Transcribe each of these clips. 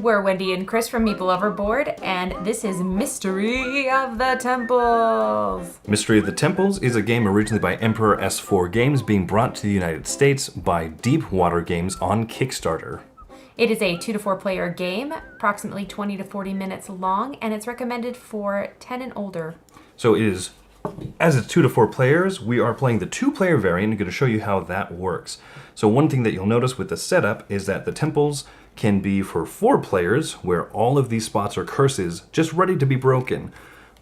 We're Wendy and Chris from Meeple Overboard, and this is Mystery of the Temples. Mystery of the Temples is a game originally by EmperorS4 Games being brought to the United States by Deepwater Games on Kickstarter. It is a 2 to 4 player game, approximately 20 to 40 minutes long, and it's recommended for 10 and older. So it is, as it's 2 to 4 players, we are playing the 2-player variant. I'm going to show you how that works. So one thing that you'll notice with the setup is that the temples can be for 4 players, where all of these spots are curses just ready to be broken.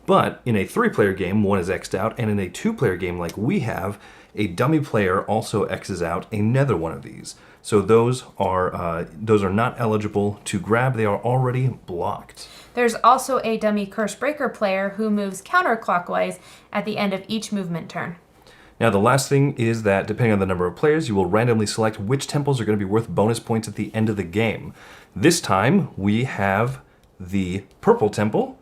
But in a 3-player game, one is X'd out, and in a 2-player game like we have, a dummy player also X's out another one of these. So those are not eligible to grab. They are already blocked. There's also a dummy curse breaker player who moves counterclockwise at the end of each movement turn. Now the last thing is that depending on the number of players, you will randomly select which temples are going to be worth bonus points at the end of the game. This time we have the purple temple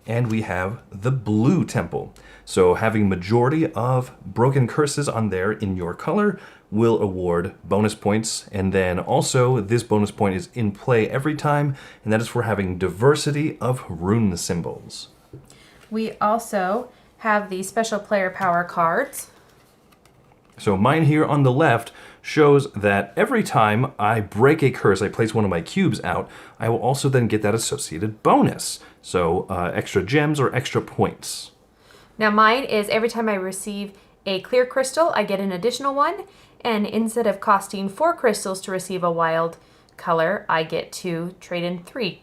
and we have the blue temple. So having majority of broken curses on there in your color will award bonus points, and then also this bonus point is in play every time, and that is for having diversity of rune symbols. We also have the special player power cards. So mine here on the left shows that every time I break a curse, I place one of my cubes out, I will also then get that associated bonus. So extra gems or extra points. Now mine is every time I receive a clear crystal, I get an additional one. And instead of costing 4 crystals to receive a wild color, I get to trade in 3.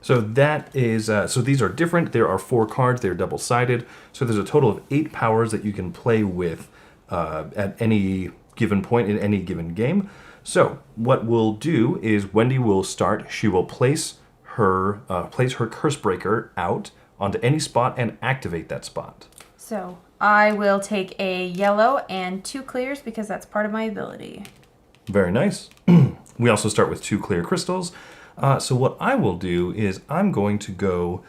So that is, so these are different. There are 4 cards, they're double-sided. So there's a total of 8 powers that you can play with at any given point in any given game. So what we'll do is Wendy will start. She will place her curse breaker out onto any spot and activate that spot. So I will take a yellow and 2 clears because that's part of my ability. Very nice. We also start with 2 clear crystals. So what I will do is I'm going to go...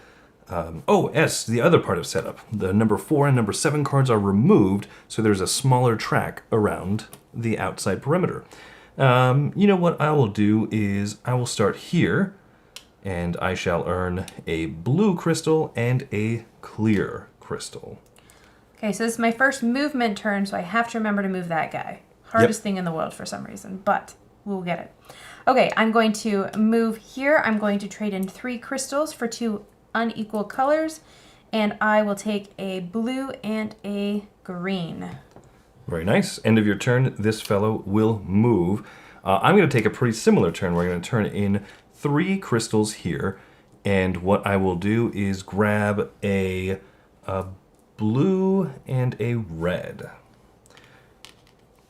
the other part of setup. The number 4 and number 7 cards are removed, so there's a smaller track around the outside perimeter. You know what I will do is I will start here, and I shall earn a blue crystal and a clear crystal. Okay, so this is my first movement turn, so I have to remember to move that guy. Hardest thing in the world for some reason, but we'll get it. Okay, I'm going to move here. I'm going to trade in 3 crystals for 2 unequal colors, and I will take a blue and a green. Very nice. End of your turn, this fellow will move. I'm going to take a pretty similar turn. We're going to turn in 3 crystals here, and what I will do is grab a blue and a red.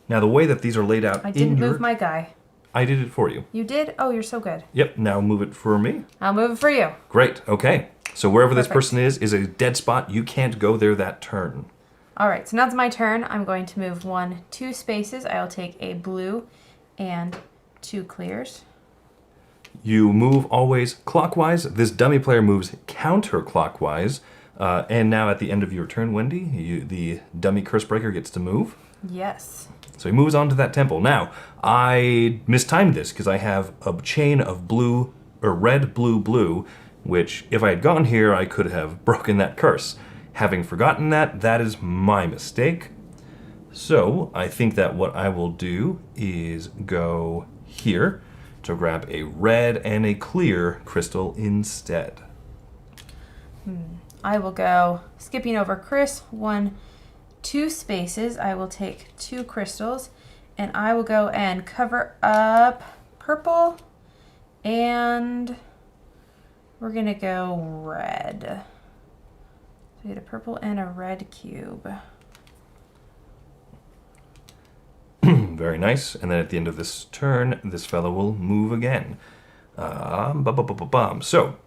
Now the way that these are laid out I didn't move my guy. I did it for you. You did? Oh, you're so good. Yep, now move it for me. I'll move it for you. Great, okay. So wherever Perfect. this person is a dead spot. You can't go there that turn. All right, so now it's my turn. I'm going to move 2 spaces. I'll take a blue and 2 clears. You move always clockwise. This dummy player moves counterclockwise. And now at the end of your turn, Wendy, the dummy curse breaker gets to move. Yes. So he moves on to that temple. Now, I mistimed this because I have a chain of blue, or red, blue, blue, which if I had gone here, I could have broken that curse. Having forgotten that, that is my mistake. So I think that what I will do is go here to grab a red and a clear crystal instead. I will go skipping over Chris 2 spaces. I will take 2 crystals, and I will go and cover up purple, and we're gonna go red. So we get a purple and a red cube. Very nice. And then at the end of this turn, this fellow will move again. So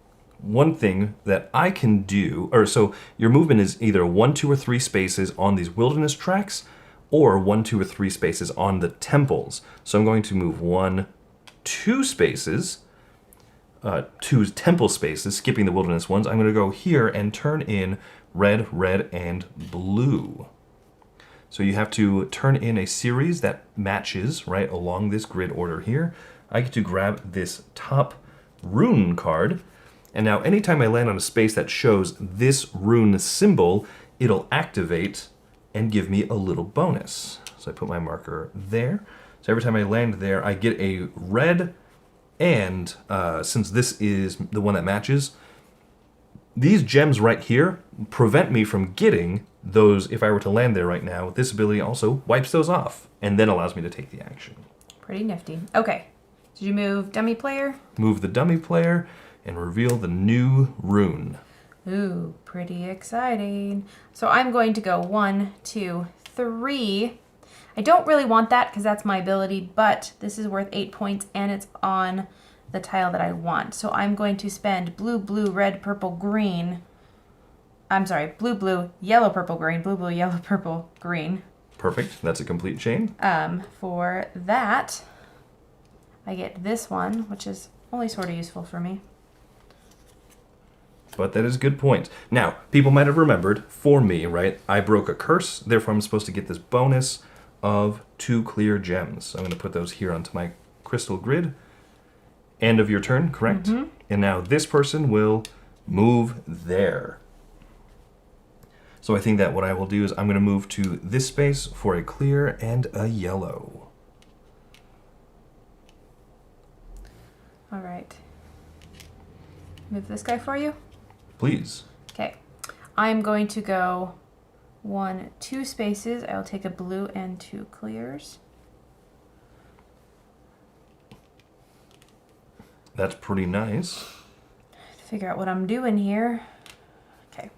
one thing that I can do, so your movement is either 1, 2, or 3 spaces on these wilderness tracks, or 1, 2, or 3 spaces on the temples. So I'm going to move 1, 2 spaces, 2 temple spaces, skipping the wilderness ones. I'm going to go here and turn in red, red, and blue. So you have to turn in a series that matches right along this grid order here. I get to grab this top rune card. And now anytime I land on a space that shows this rune symbol, it'll activate and give me a little bonus. So I put my marker there. So every time I land there, I get a red, and since this is the one that matches, these gems right here prevent me from getting those. If I were to land there right now, this ability also wipes those off and then allows me to take the action. Pretty nifty. Okay. Did you move dummy player? Move the dummy player and reveal the new rune. Ooh, pretty exciting. So I'm going to go 1, 2, 3. I don't really want that because that's my ability, but this is worth 8 points and it's on the tile that I want. So I'm going to spend blue, blue, red, purple, green. I'm sorry, blue, blue, yellow, purple, green, blue, blue, yellow, purple, green. Perfect. That's a complete chain. For that, I get this one, which is only sort of useful for me. But that is a good point. Now, people might have remembered, for me, right, I broke a curse, therefore I'm supposed to get this bonus of 2 clear gems. So I'm going to put those here onto my crystal grid. End of your turn, correct? Mm-hmm. And now this person will move there. So I think that what I will do is I'm going to move to this space for a clear and a yellow. All right. Move this guy for you? Please. Okay. I'm going to go 1, 2 spaces. I'll take a blue and 2 clears. That's pretty nice. Figure out what I'm doing here. Okay.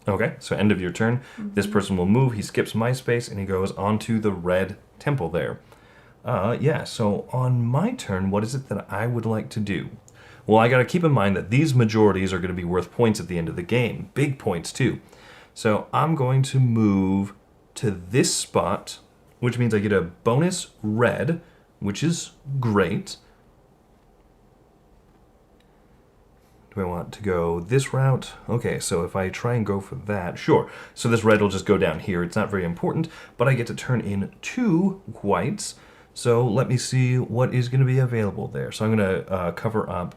Okay, so end of your turn. Mm-hmm. This person will move. He skips my space and he goes onto the red temple there. Yeah, so on my turn, what is it that I would like to do? Well, I got to keep in mind that these majorities are going to be worth points at the end of the game. Big points, too. So I'm going to move to this spot, which means I get a bonus red, which is great. Do I want to go this route? Okay, so if I try and go for that, sure. So this red will just go down here. It's not very important, but I get to turn in 2 whites. So let me see what is going to be available there. So I'm going to cover up.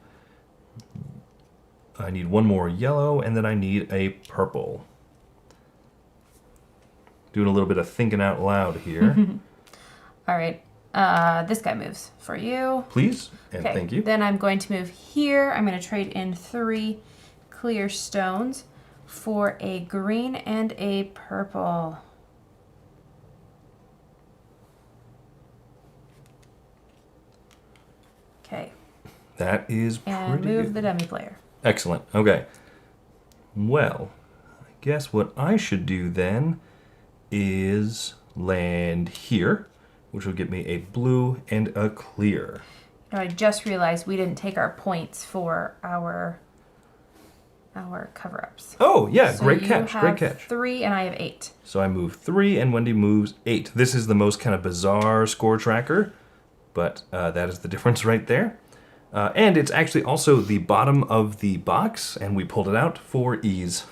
I need 1 more yellow, and then I need a purple. Doing a little bit of thinking out loud here. All right. This guy moves for you. Please, and thank you. Then I'm going to move here. I'm going to trade in 3 clear stones for a green and a purple. Okay. That is pretty And move good. the dummy player. Excellent. Okay. Well, I guess what I should do then is land here, which will get me a blue and a clear. You know, I just realized we didn't take our points for our cover-ups. Oh, yeah, So great you catch, have great catch. 3 and I have 8. So I move 3 and Wendy moves 8. This is the most kind of bizarre score tracker, but that is the difference right there. And it's actually also the bottom of the box, and we pulled it out for ease.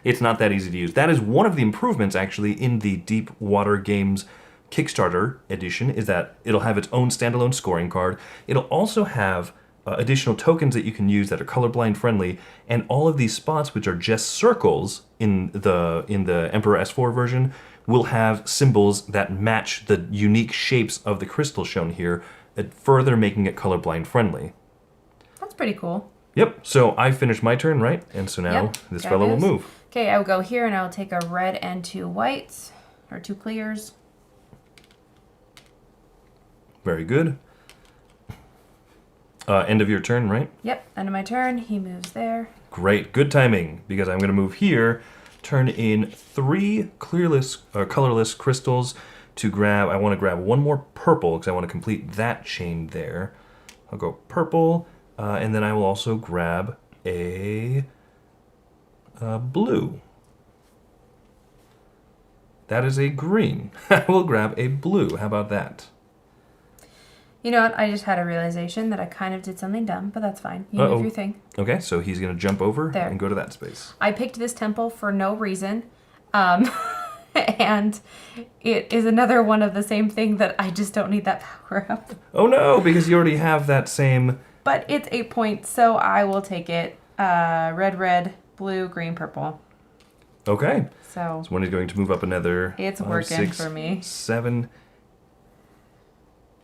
It's not that easy to use. That is one of the improvements, actually, in the Deep Water Games Kickstarter edition, is that it'll have its own standalone scoring card. It'll also have additional tokens that you can use that are colorblind friendly, and all of these spots, which are just circles in the EmperorS4 version, will have symbols that match the unique shapes of the crystal shown here, further making it colorblind friendly. That's pretty cool. Yep, so I finished my turn, right? And so now this fellow will move. Okay, I will go here and I will take a red and 2 whites, or 2 clears. Very good. End of your turn, right? Yep, end of my turn. He moves there. Great, good timing, because I'm going to move here, turn in 3 colorless crystals to grab. I want to grab 1 more purple because I want to complete that chain there. I'll go purple, and then I will also grab a blue. That is a green. I will grab a blue. How about that? You know what? I just had a realization that I kind of did something dumb, but that's fine. You move your thing. Okay, so he's going to jump over there and go to that space. I picked this temple for no reason. And it is another one of the same thing that I just don't need that power up. Oh no, because you already have that same but it's 8 points, so I will take it. Red, red, blue, green, purple. Okay. So Wendy's going to move up another. it's 5, working 6, for me. 7.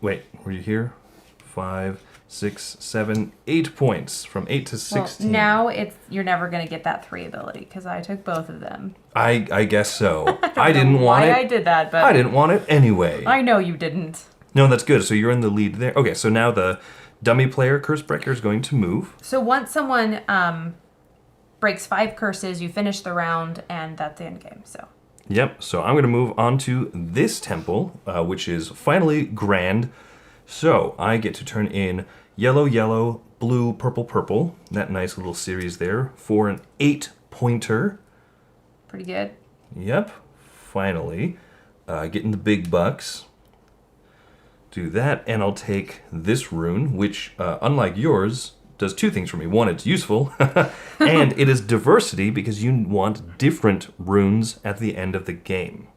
Wait, were you here? 5, 6, 7, 8 points from 8 to 16. Well, now you're never gonna get that 3 ability because I took both of them. I guess so. I don't didn't know want why it. I did that, but I didn't want it anyway. I know you didn't. No, that's good. So you're in the lead there. Okay, so now the dummy player curse breaker is going to move. So once someone breaks 5 curses, you finish the round, and that's the end game. So. Yep, so I'm going to move on to this temple, which is finally grand. So I get to turn in yellow, yellow, blue, purple, purple. That nice little series there for an 8-pointer. Pretty good. Yep, finally. Getting the big bucks. Do that, and I'll take this rune, which, unlike yours, does 2 things for me. 1, it's useful, and it is diversity because you want different runes at the end of the game.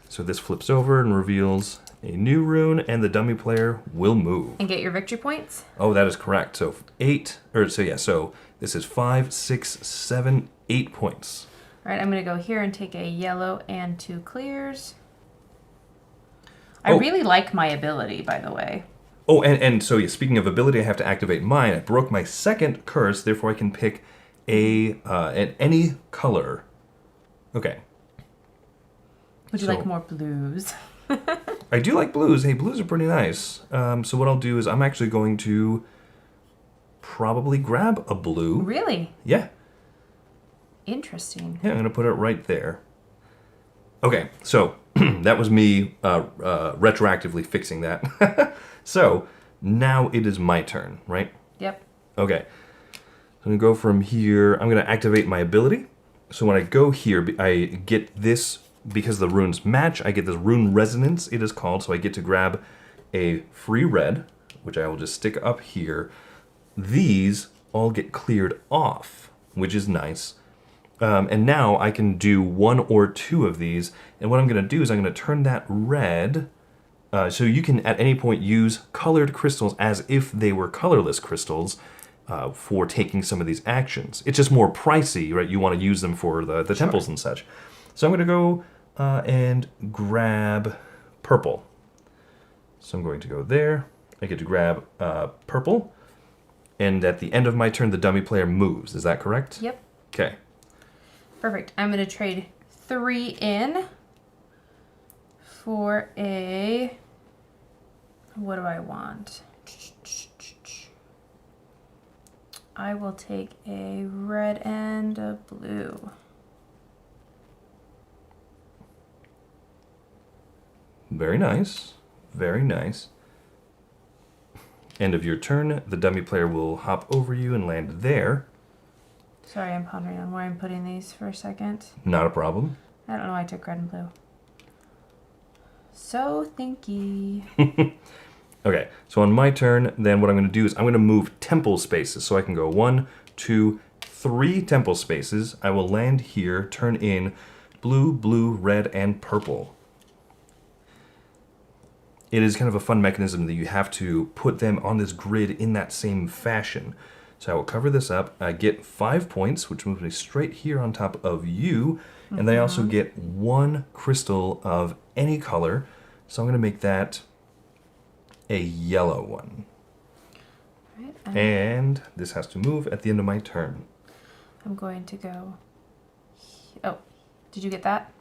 So this flips over and reveals a new rune, and the dummy player will move. And get your victory points? Oh, that is correct. So so this is 5, 6, 7, 8 points. All right, I'm going to go here and take a yellow and 2 clears. I Oh. really like my ability, by the way. Oh, and so yeah, speaking of ability, I have to activate mine. I broke my second curse, therefore I can pick any color. Okay. Would you So- like more blues? I do like blues. Hey, blues are pretty nice. So what I'll do is I'm actually going to probably grab a blue. Really? Yeah. Interesting. Yeah, I'm going to put it right there. Okay, so that was me retroactively fixing that. So now it is my turn, right? Yep. Okay. I'm going to go from here. I'm going to activate my ability. So when I go here, I get this, because the runes match, I get this rune resonance, it is called. So I get to grab a free red, which I will just stick up here. These all get cleared off, which is nice. And now I can do 1 or 2 of these. And what I'm going to do is I'm going to turn that red. So you can at any point use colored crystals as if they were colorless crystals for taking some of these actions. It's just more pricey, right? You want to use them for the temples and such. So I'm going to go and grab purple. So I'm going to go there. I get to grab purple. And at the end of my turn, the dummy player moves. Is that correct? Yep. Okay. Perfect. I'm going to trade 3 in for a... What do I want? I will take a red and a blue. Very nice. Very nice. End of your turn, the dummy player will hop over you and land there. Sorry, I'm pondering on where I'm putting these for a second. Not a problem. I don't know why I took red and blue. So thinky. Okay, so on my turn, then what I'm going to do is I'm going to move temple spaces. So I can go 1, 2, 3 temple spaces. I will land here, turn in blue, blue, red, and purple. It is kind of a fun mechanism that you have to put them on this grid in that same fashion. So I will cover this up. I get 5 points, which moves me straight here on top of you. And then I also get 1 crystal of any color. So I'm going to make that a yellow one. Right, And this has to move at the end of my turn. I'm going to go... Oh, did you get that?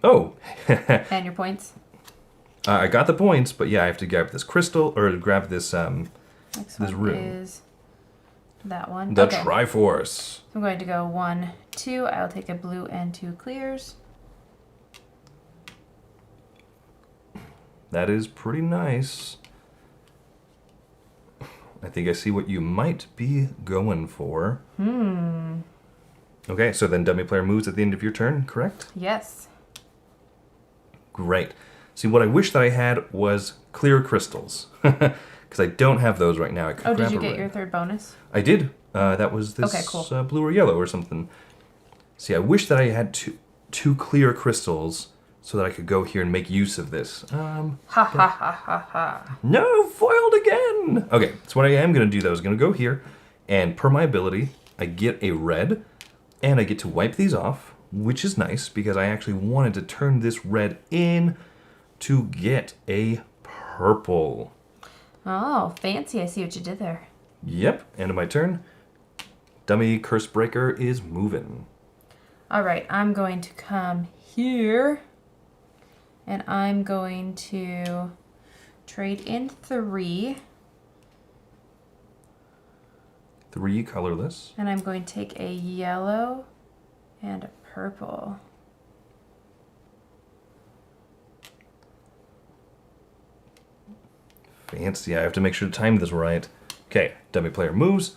Oh! And your points? I got the points, but yeah, I have to grab this crystal, or grab this Next this one rune. is that one. The Okay. Triforce. So I'm going to go 1, 2. I'll take a blue and 2 clears. That is pretty nice. I think I see what you might be going for. Okay, so then dummy player moves at the end of your turn, correct? Yes. Great. See, what I wish that I had was clear crystals. Because I don't have those right now. I could Oh, grab did you a get red. your third bonus? I did. That was this Okay, cool. blue or yellow or something. See, I wish that I had two clear crystals so that I could go here and make use of this. Ha ha ha ha ha. No, foiled again! Okay, so what I am going to do, though, is going to go here, and per my ability, I get a red, and I get to wipe these off, which is nice, because I actually wanted to turn this red in to get a purple. Oh, fancy. I see what you did there. Yep, end of my turn. Dummy Curse Breaker is moving. All right, I'm going to come here, and I'm going to trade in 3. 3 colorless. And I'm going to take a yellow and a purple. Fancy. I have to make sure to time this right. Okay, dummy player moves.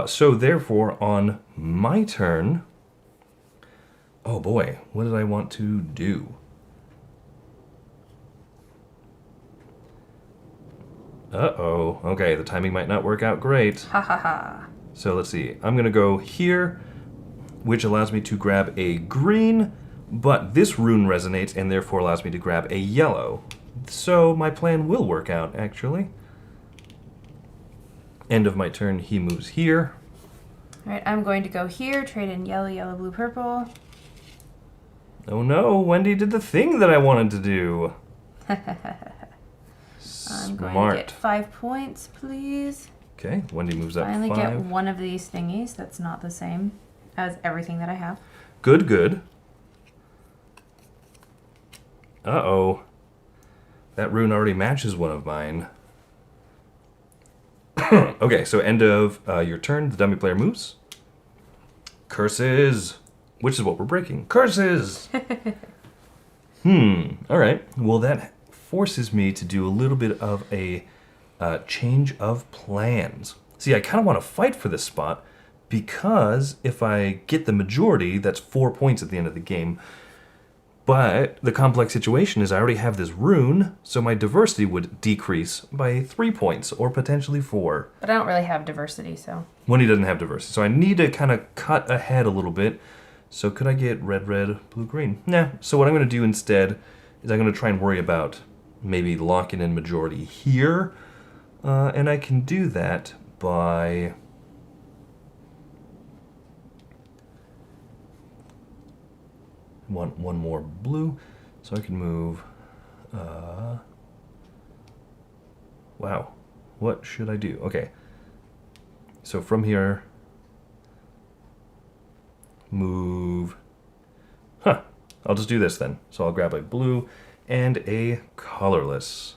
So therefore, on my turn... Oh boy, what did I want to do? Uh-oh. Okay, the timing might not work out great. Ha ha ha. So let's see. I'm going to go here, which allows me to grab a green, but this rune resonates and therefore allows me to grab a yellow. So my plan will work out, actually. End of my turn, he moves here. All right, I'm going to go here, trade in yellow, yellow, blue, purple. Oh no, Wendy did the thing that I wanted to do. I'm going to get 5 points, please. Okay, Wendy moves up 5. I only get one of these thingies. That's not the same as everything that I have. Good, good. Uh-oh. That rune already matches one of mine. Okay, so end of your turn, the dummy player moves. Curses! Which is what we're breaking. Curses! Alright. Well, that forces me to do a little bit of a change of plans. See, I kind of want to fight for this spot because if I get the majority, that's 4 points at the end of the game. But the complex situation is I already have this rune, so my diversity would decrease by 3 points, or potentially 4. But I don't really have diversity, so... Wendy doesn't have diversity, so I need to kind of cut ahead a little bit. So could I get red, red, blue, green? Nah. So what I'm going to do instead is I'm going to try and worry about maybe locking in majority here. And I can do that by... Want one more blue, so I can move... Wow. What should I do? Okay. So from here... Move... Huh. I'll just do this then. So I'll grab a blue and a colorless.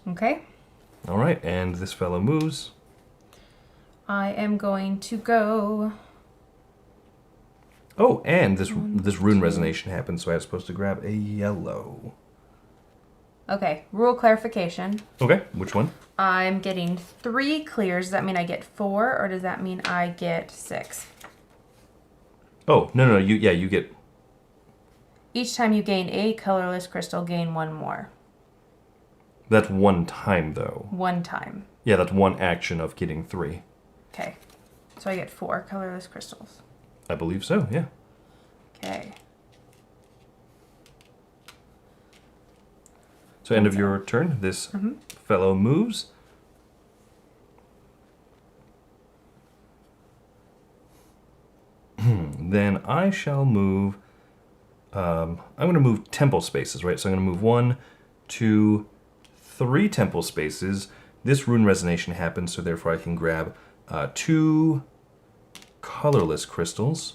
Okay. All right, and this fellow moves. I am going to go... Oh, and this rune resonation happens, so I was supposed to grab a yellow. Okay, rule clarification. Okay, which one? I'm getting 3 clears. Does that mean I get 4, or does that mean I get 6? Oh, no, you get... Each time you gain a colorless crystal, gain 1 more. That's one time, though. 1 time. Yeah, that's one action of getting 3. Okay. So I get 4 colorless crystals. I believe so, yeah. Okay. So end of your turn, this fellow moves. Then I shall move... I'm going to move temple spaces, right? So I'm going to move 1, 2, 3 temple spaces. This rune resonation happens, so therefore I can grab 2 colorless crystals.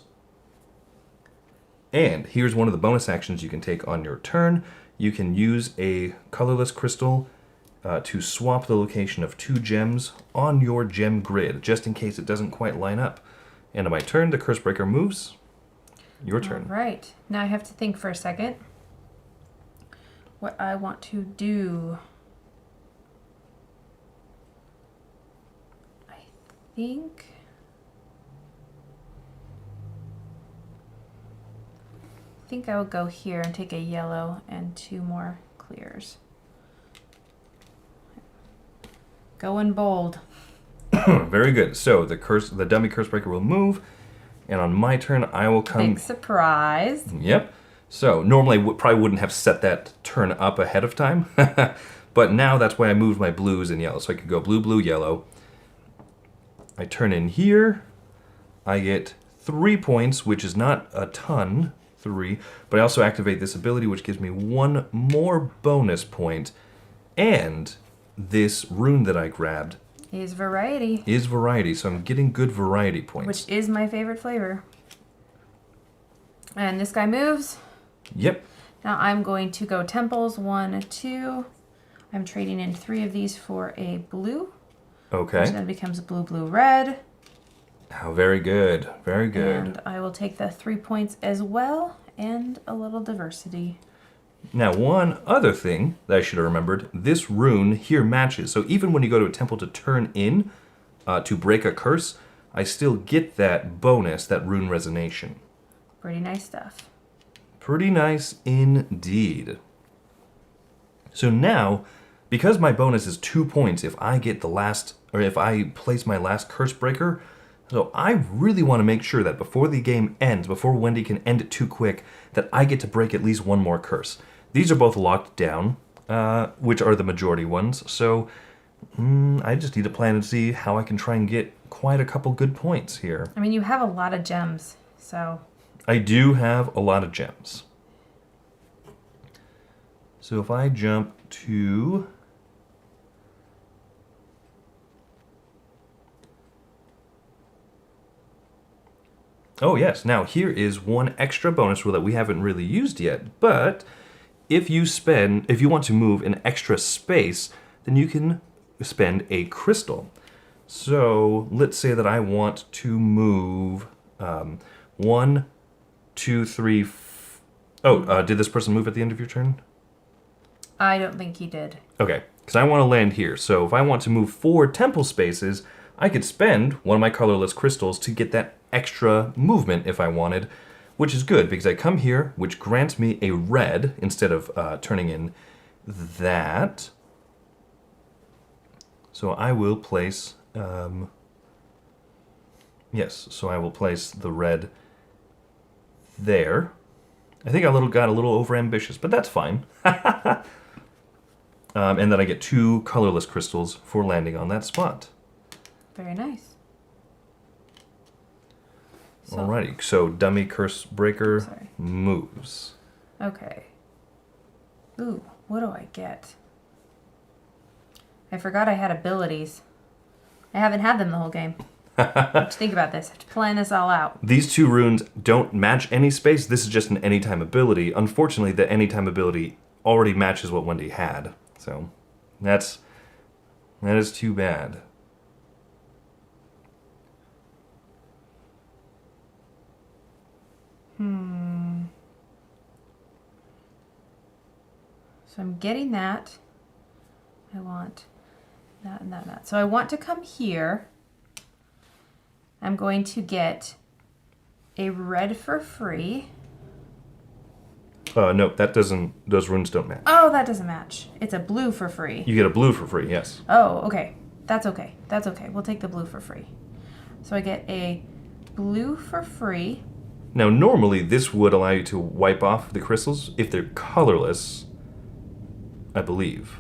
And here's one of the bonus actions you can take on your turn. You can use a colorless crystal to swap the location of 2 gems on your gem grid, just in case it doesn't quite line up. End of my turn, the Curse Breaker moves. Your turn. All right. Now I have to think for a second what I want to do. I think... I will go here and take a yellow and 2 more clears. Going bold. Very good. So the dummy Curse Breaker will move. And on my turn, I will come... Big surprise. Yep. So normally I probably wouldn't have set that turn up ahead of time. But now that's why I moved my blues and yellow. So I could go blue, blue, yellow. I turn in here. I get 3 points, which is not a ton. 3. But I also activate this ability, which gives me 1 more bonus point. And this rune that I grabbed Is variety. is variety. So I'm getting good variety points. Which is my favorite flavor. And this guy moves. Yep. Now I'm going to go temples. 1, 2. I'm trading in 3 of these for a blue. Okay. Which then becomes blue, blue, red. Oh, very good. Very good. And I will take the 3 points as well. And a little diversity. Now, one other thing that I should have remembered, this rune here matches. So even when you go to a temple to turn in, to break a curse, I still get that bonus, that rune resonation. Pretty nice stuff. Pretty nice indeed. So now, because my bonus is 2 points if I get the last, or if I place my last curse breaker, so I really want to make sure that before the game ends, before Wendy can end it too quick, that I get to break at least 1 more curse. These are both locked down, which are the majority ones, so I just need to plan and see how I can try and get quite a couple good points here. I mean, you have a lot of gems, so... I do have a lot of gems. So if I jump to... Oh yes, now here is one extra bonus rule that we haven't really used yet, but if you want to move an extra space, then you can spend a crystal. So let's say that I want to move 1, 2, 3... did this person move at the end of your turn? I don't think he did. Okay, because I want to land here. So if I want to move 4 temple spaces, I could spend one of my colorless crystals to get that extra movement if I wanted, which is good because I come here, which grants me a red instead of turning in that. So I will place, yes, so I will place the red there. I think I got a little overambitious, but that's fine. And then I get 2 colorless crystals for landing on that spot. Very nice. So, Alrighty, so dummy curse breaker moves. Okay. Ooh, what do I get? I forgot I had abilities. I haven't had them the whole game. I have to think about this. I have to plan this all out. These 2 runes don't match any space. This is just an anytime ability. Unfortunately, the anytime ability already matches what Wendy had. So that is too bad. So I'm getting that. I want that and that and that. So I want to come here. I'm going to get a red for free. No, those runes don't match. Oh, that doesn't match. It's a blue for free. You get a blue for free, yes. Oh, okay. That's okay. That's okay. We'll take the blue for free. So I get a blue for free. Now, normally this would allow you to wipe off the crystals if they're colorless, I believe.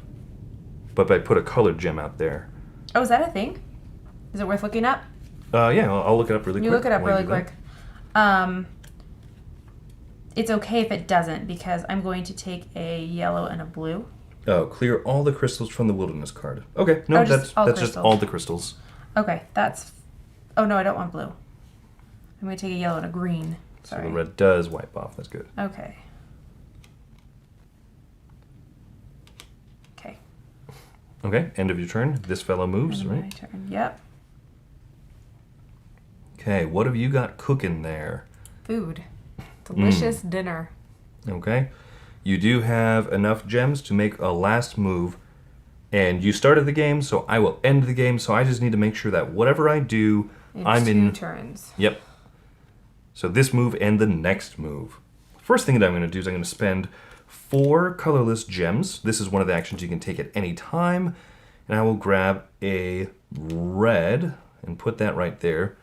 But I put a colored gem out there. Oh, is that a thing? Is it worth looking up? Yeah, I'll look it up really quick. You look it up really quick. It's okay if it doesn't, because I'm going to take a yellow and a blue. Oh, clear all the crystals from the wilderness card. Okay, no, Oh, that's just just all the crystals. Okay, that's... Oh, no, I don't want blue. I'm going to take a yellow and a green. So Sorry. the red does wipe off. That's good. Okay. Okay. Okay, end of your turn. This fellow moves, And right? my turn. Yep. Okay, what have you got cooking there? Food. Delicious dinner. Okay. You do have enough gems to make a last move. And you started the game, so I will end the game. So I just need to make sure that whatever I do, I'm in... 2 turns. Yep. So this move and the next move. First thing that I'm going to do is I'm going to spend 4 colorless gems. This is one of the actions you can take at any time. And I will grab a red and put that right there.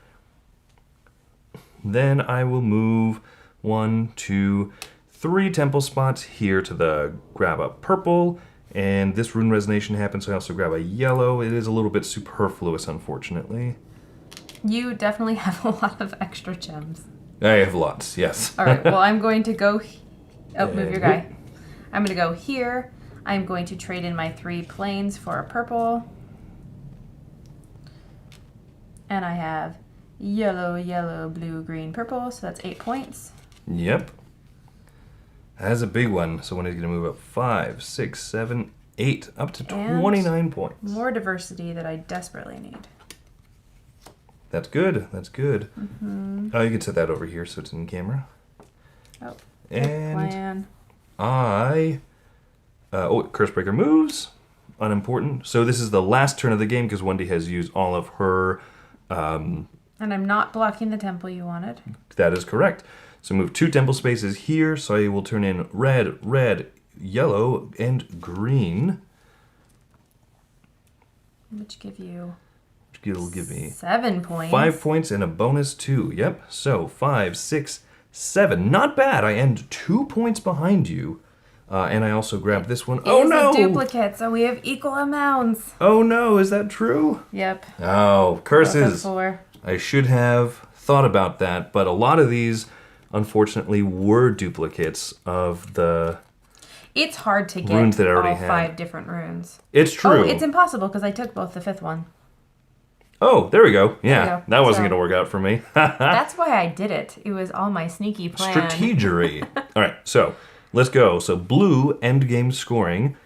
Then I will move 1, 2, 3 temple spots here to grab a purple. And this rune resonation happens, so I also grab a yellow. It is a little bit superfluous, unfortunately. You definitely have a lot of extra gems. I have lots, yes. All right, well, I'm going to go... move And your guy. I'm going to go here. I'm going to trade in my 3 planes for a purple. And I have yellow, yellow, blue, green, purple, so that's 8 points. Yep. That's a big one. So when he's going to move up 5, 6, 7, 8, up to 29 points. More diversity that I desperately need. That's good. That's good. Mm-hmm. Oh, you can set that over here so it's in camera. Oh, and Curse Breaker moves. Unimportant. So this is the last turn of the game because Wendy has used all of her... and I'm not blocking the temple you wanted. That is correct. So move 2 temple spaces here, so I will turn in red, red, yellow, and green. Which It'll give me 7 points. 5 points and a bonus 2. Yep. So 5, 6, 7. Not bad. I end 2 points behind you. And I also grab this one. Oh no! It's a duplicate, so we have equal amounts. Oh no, is that true? Yep. Oh, curses. 4. I should have thought about that, but a lot of these, unfortunately, were duplicates of the It's hard to get runes that I already all had. 5 different runes. It's true. Oh, it's impossible because I took both the 5th one. Oh, there we go. Yeah, There you go. that wasn't So- going to work out for me. That's why I did it. It was all my sneaky plan. Strategery. All right, so let's go. So blue endgame scoring.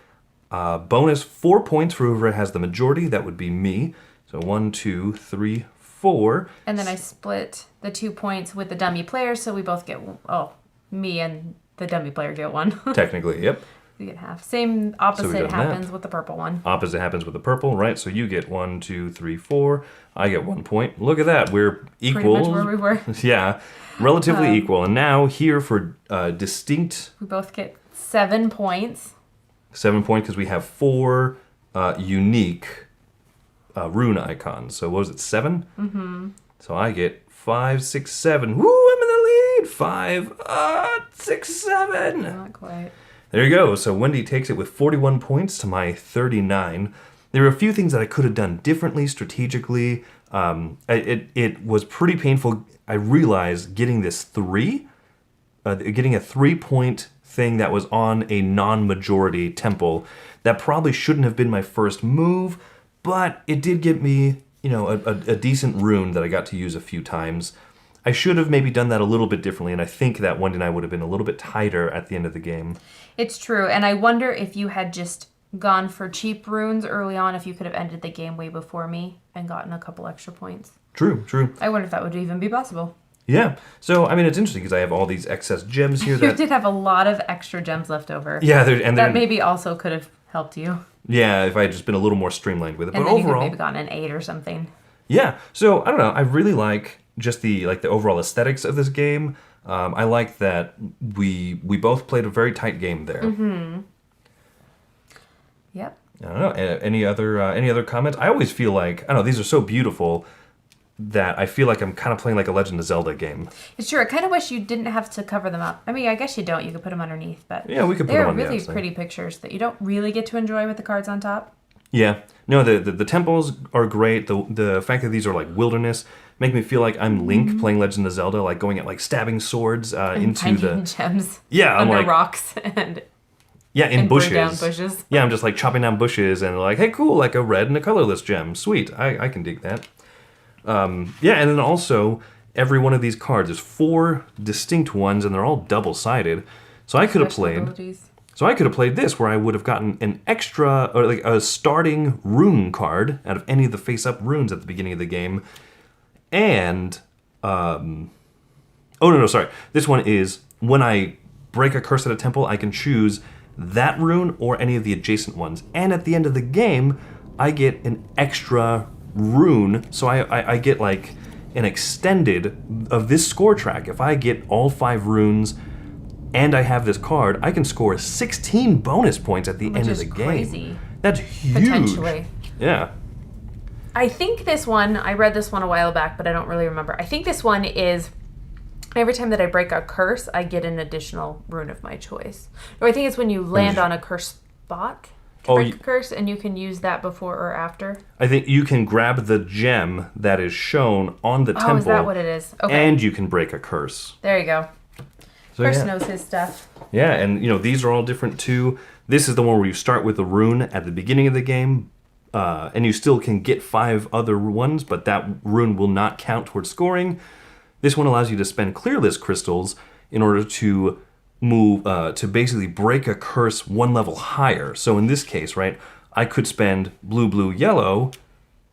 Bonus 4 points for whoever has the majority. That would be me. So 1, 2, 3, 4. And then I split the 2 points with the dummy player, so we both get... me and the dummy player get 1. Technically, yep. We get half. Same opposite got happens that. with the purple one. Opposite happens with the purple, right? So you get 1, 2, 3, 4. I get 1 point. Look at that. We're equal. Pretty much where we were. Yeah, relatively equal. And now here for distinct We both get 7 points. 7 points because we have 4 unique rune icons. So what was it, 7? Mm-hmm. So I get 5, 6, 7. Woo, I'm in the lead. 5, 6, 7. Not quite. There you go. So Wendy takes it with 41 points to my 39. There were a few things that I could have done differently, strategically. It was pretty painful. I realized getting this 3, getting a 3-point thing that was on a non-majority temple, that probably shouldn't have been my first move, but it did get me, a decent rune that I got to use a few times. I should have maybe done that a little bit differently, and I think that Wendy and I would have been a little bit tighter at the end of the game. It's true, and I wonder if you had just gone for cheap runes early on, if you could have ended the game way before me and gotten a couple extra points. True. I wonder if that would even be possible. Yeah. So, I mean, it's interesting because I have all these excess gems here You that... did have a lot of extra gems left over. Yeah, that maybe also could have helped you. Yeah, if I had just been a little more streamlined with it. And But then you could overall... maybe gotten an 8 or something. Yeah. So, I don't know. I really like just the overall aesthetics of this game. I like that we both played a very tight game there. Mm-hmm. Yep. I don't know. Any other comments? I always feel like, I don't know, these are so beautiful that I feel like I'm kind of playing like a Legend of Zelda game. It's true. I kind of wish you didn't have to cover them up. I mean, I guess you don't. You could put them underneath, but Yeah, we could put them on the they're really outside. pretty pictures that you don't really get to enjoy with the cards on top. Yeah. No, the temples are great. The fact that these are like wilderness make me feel like I'm Link playing Legend of Zelda, like going at like stabbing swords into Finding the... gems Yeah, I'm under like... rocks and Yeah, in and bushes. burn down bushes. Yeah, I'm just like chopping down bushes and like, hey, cool, like a red and a colorless gem. Sweet, I can dig that. Yeah, and then also every one of these cards is 4 distinct ones, and they're all double-sided. So I could have Special played. abilities. So I could have played this, where I would have gotten an extra, or like a starting rune card out of any of the face-up runes at the beginning of the game, and oh no, sorry. This one is when I break a curse at a temple, I can choose that rune or any of the adjacent ones, and at the end of the game, I get an extra rune, so I get like an extended of this score track. If I get all 5 runes and I have this card, I can score 16 bonus points at the end of the game. Crazy. That's huge. Potentially. Yeah. I think this one, I read this one a while back, but I don't really remember. I think this one is Every time that I break a curse, I get an additional rune of my choice. Or I think it's when you land on a curse spot to break a curse, and you can use that before or after. I think you can grab the gem that is shown on the temple. Oh, is that what it is? Okay. And you can break a curse. There you go. So, Chris yeah. knows his stuff. Yeah, and these are all different too. This is the one where you start with the rune at the beginning of the game, and you still can get 5 other ones, but that rune will not count towards scoring. This one allows you to spend clearless crystals in order to move, to basically break a curse 1 level higher. So in this case, right, I could spend blue, blue, yellow,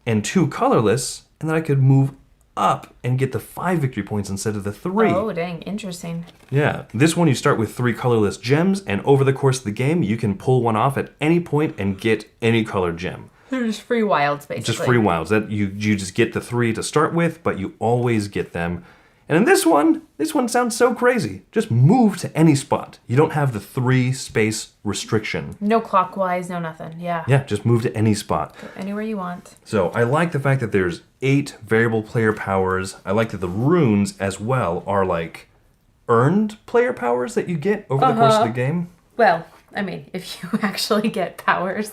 and 2 colorless, and then I could move up and get the 5 victory points instead of the 3. Oh, dang. Interesting. Yeah. This one you start with 3 colorless gems, and over the course of the game, you can pull one off at any point and get any colored gem. They're just free wilds, basically. Just free wilds. That you just get the 3 to start with, but you always get them. And in this one sounds so crazy. Just move to any spot. You don't have the 3 space restriction. No clockwise, no nothing. Yeah. Yeah, just move to any spot. Go anywhere you want. So I like the fact that there's 8 variable player powers. I like that the runes as well are like earned player powers that you get over the course of the game. Well, I mean, if you actually get powers.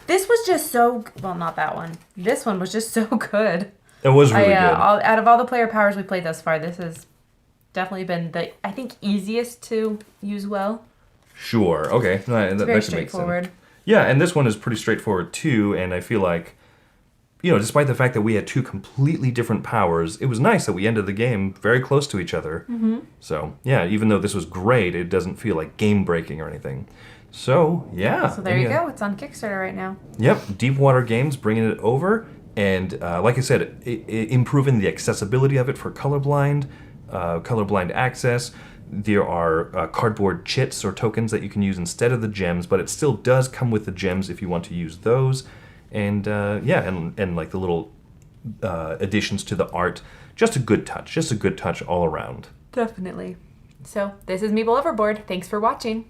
This was just so... Well, not that one. This one was just so good. It was really good. Out of all the player powers we played thus far, this has definitely been the, I think, easiest to use well. Sure. Okay. It's very straightforward. Yeah, and this one is pretty straightforward too, and I feel like, despite the fact that we had 2 completely different powers, it was nice that we ended the game very close to each other. Mm-hmm. So, yeah, even though this was great, it doesn't feel like game-breaking or anything. So, yeah. So there you go. It's on Kickstarter right now. Yep. Deepwater Games bringing it over. And like I said, improving the accessibility of it for colorblind access. There are cardboard chits or tokens that you can use instead of the gems, but it still does come with the gems if you want to use those. And and like the little additions to the art. Just a good touch all around. Definitely. So this is Meeple Overboard. Thanks for watching.